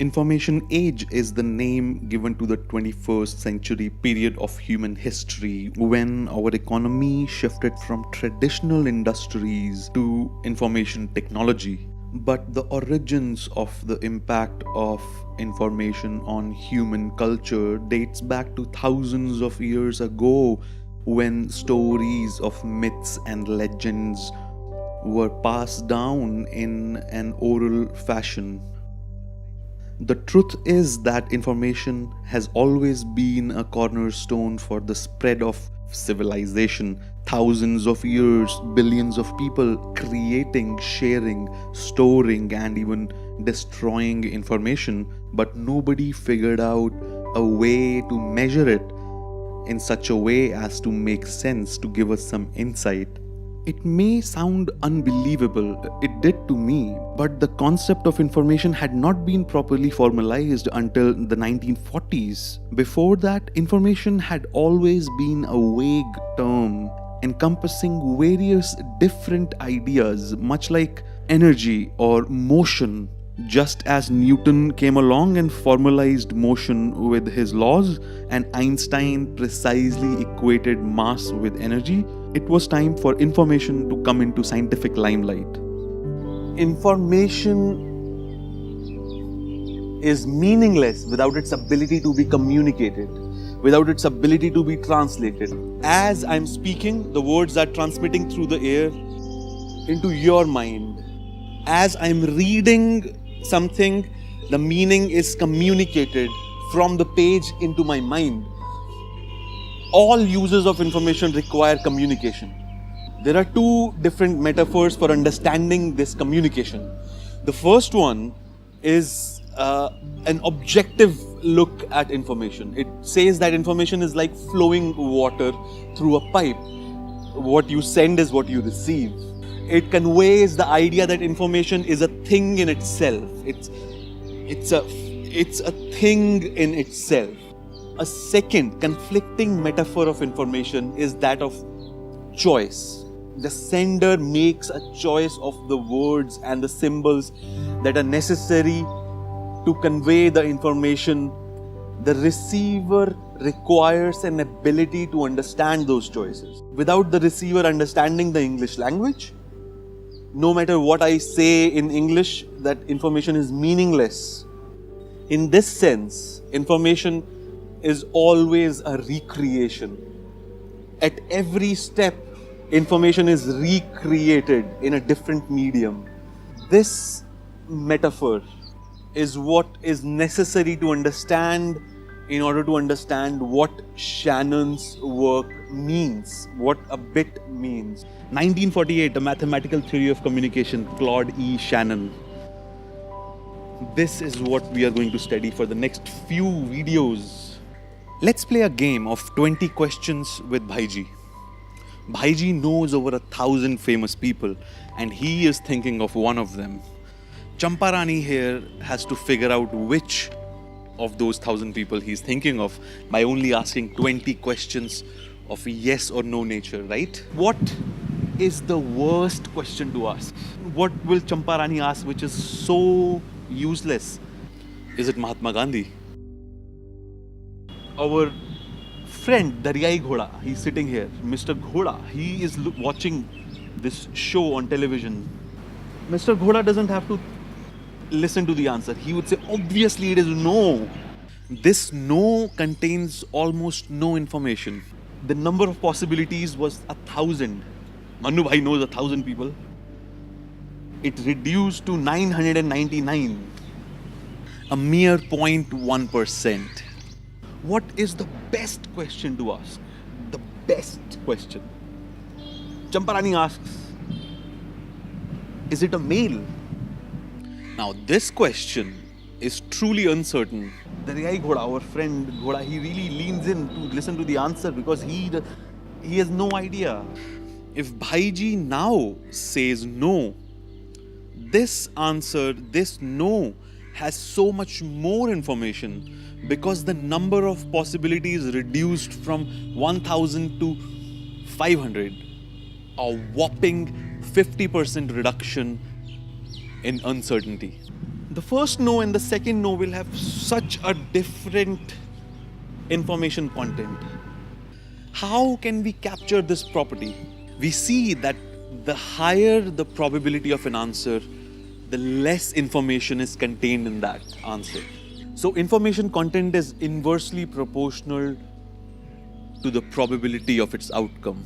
Information age is the name given to the 21st century period of human history when our economy shifted from traditional industries to information technology. But the origins of the impact of information on human culture dates back to thousands of years ago when stories of myths and legends were passed down in an oral fashion. The truth is that information has always been a cornerstone for the spread of civilization. Thousands of years, billions of people creating, sharing, storing, and even destroying information, but nobody figured out a way to measure it in such a way as to make sense, to give us some insight. It may sound unbelievable, it did to me, but the concept of information had not been properly formalized until the 1940s. Before that, information had always been a vague term encompassing various different ideas, much like energy or motion. Just as Newton came along and formalized motion with his laws, and Einstein precisely equated mass with energy, it was time for information to come into scientific limelight. Information is meaningless without its ability to be communicated, without its ability to be translated. As I'm speaking, the words are transmitting through the air into your mind. As I'm reading something, the meaning is communicated from the page into my mind. All uses of information require communication. There are two different metaphors for understanding this communication. The first one is an objective look at information. It says that information is like flowing water through a pipe. What you send is what you receive. It conveys the idea that information is a thing in itself. It's a thing in itself. A second conflicting metaphor of information is that of choice. The sender makes a choice of the words and the symbols that are necessary to convey the information. The receiver requires an ability to understand those choices. Without the receiver understanding the English language, no matter what I say in English, that information is meaningless. In this sense, information is always a recreation. At every step, information is recreated in a different medium. This metaphor is what is necessary to understand in order to understand what Shannon's work means, what a bit means. 1948, A Mathematical Theory of Communication, Claude E. Shannon. This is what we are going to study for the next few videos. Let's play a game of 20 questions with Bhaiji. Bhaiji knows over 1,000 famous people and he is thinking of one of them. Champarani here has to figure out which of those 1,000 people he's thinking of by only asking 20 questions of yes or no nature, right? What is the worst question to ask? What will Champarani ask which is so useless? Is it Mahatma Gandhi? Our friend, the Riyai Ghoda, he's sitting here. Mr. Ghoda, he is watching this show on television. Mr. Ghoda doesn't have to listen to the answer. He would say, obviously it is no. This no contains almost no information. The number of possibilities was 1,000. Manu Bhai knows 1,000 people. It reduced to 999. A mere 0.1%. What is the best question to ask? The best question. Champarani asks, is it a male? Now this question is truly uncertain. The Riyai Ghoda, our friend Ghoda, he really leans in to listen to the answer because he has no idea. If Bhaiji now says no, this answer, this no, has so much more information because the number of possibilities reduced from 1,000 to 500. A whopping 50% reduction in uncertainty. The first no and the second no will have such a different information content. How can we capture this property? We see that the higher the probability of an answer, the less information is contained in that answer. So information content is inversely proportional to the probability of its outcome.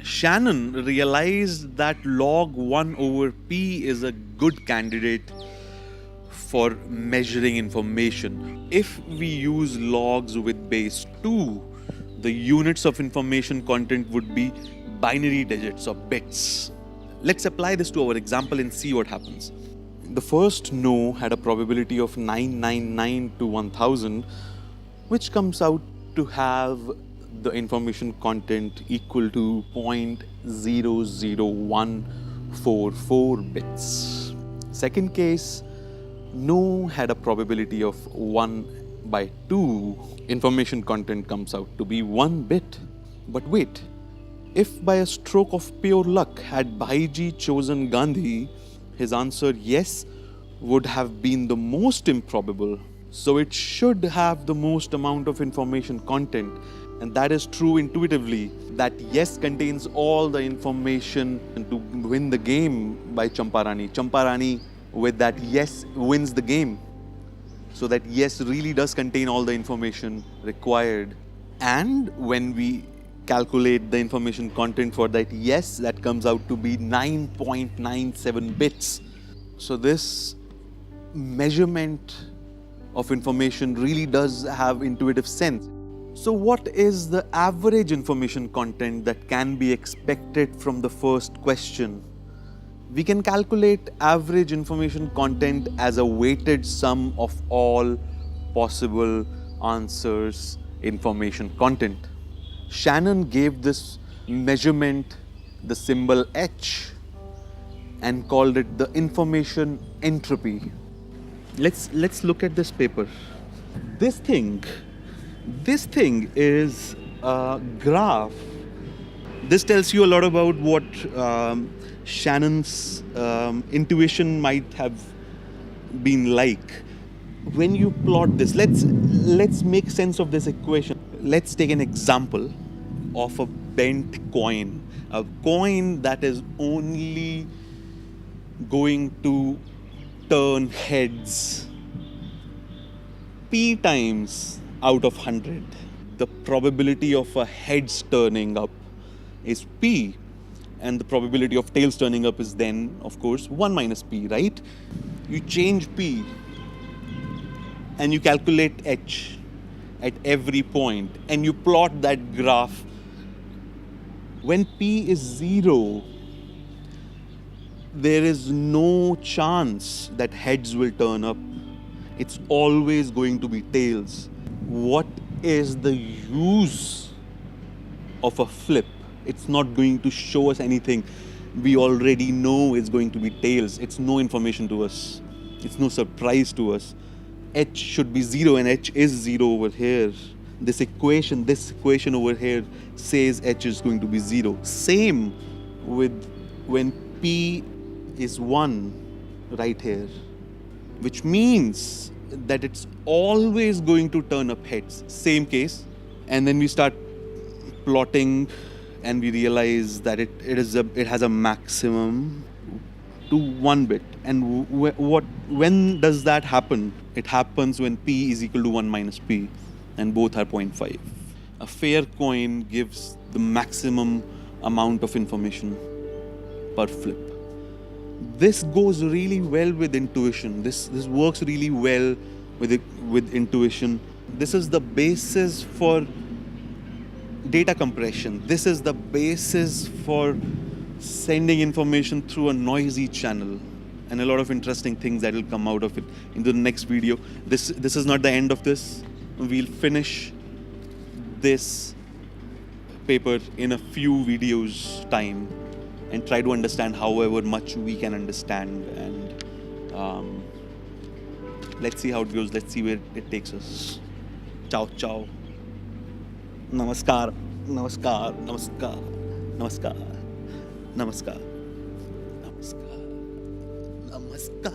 Shannon realized that log 1 over p is a good candidate for measuring information. If we use logs with base 2, the units of information content would be binary digits or bits. Let's apply this to our example and see what happens. The first no had a probability of 999 to 1000, which comes out to have the information content equal to 0.00144 bits. Second case, no had a probability of 1 by 2. Information content comes out to be 1 bit. But wait, if by a stroke of pure luck had Bhaiji chosen Gandhi, his answer yes would have been the most improbable. So it should have the most amount of information content. And that is true intuitively, that yes contains all the information to win the game by Champarani. Champarani with that yes wins the game. So that yes really does contain all the information required. And when we calculate the information content for that yes, that comes out to be 9.97 bits. So this measurement of information really does have intuitive sense. So what is the average information content that can be expected from the first question? We can calculate average information content as a weighted sum of all possible answers information content. Shannon gave this measurement the symbol H and called it the information entropy. Let's look at this paper. This thing is a graph. This tells you a lot about what Shannon's intuition might have been like. When you plot this, let's make sense of this equation. Let's take an example of a bent coin, a coin that is only going to turn heads p times out of 100. The probability of a heads turning up is p, and the probability of tails turning up is then, of course, 1 minus p, right? You change p and you calculate h at every point and you plot that graph. When p is 0, there is no chance that heads will turn up. It's always going to be tails. What is the use of a flip? It's not going to show us anything. We already know it's going to be tails. It's no information to us. It's no surprise to us. H should be 0 and H is 0 over here. This equation over here says H is going to be 0. Same with when P is 1 right here, which means that it's always going to turn up heads. Same case. And then we start plotting and we realize that it has a maximum to 1 bit. And when does that happen? It happens when P is equal to 1 minus P, and both are 0.5. A fair coin gives the maximum amount of information per flip. This goes really well with intuition. This works really well with intuition. This is the basis for data compression. This is the basis for sending information through a noisy channel, and a lot of interesting things that will come out of it in the next video. This is not the end of this. We'll finish this paper in a few videos time and try to understand however much we can understand, and let's see how it goes. Let's see where it takes us. Ciao, ciao. Namaskar. Namaskar. Namaskar. Namaskar. Namaskar. Namaskar. Namaskar.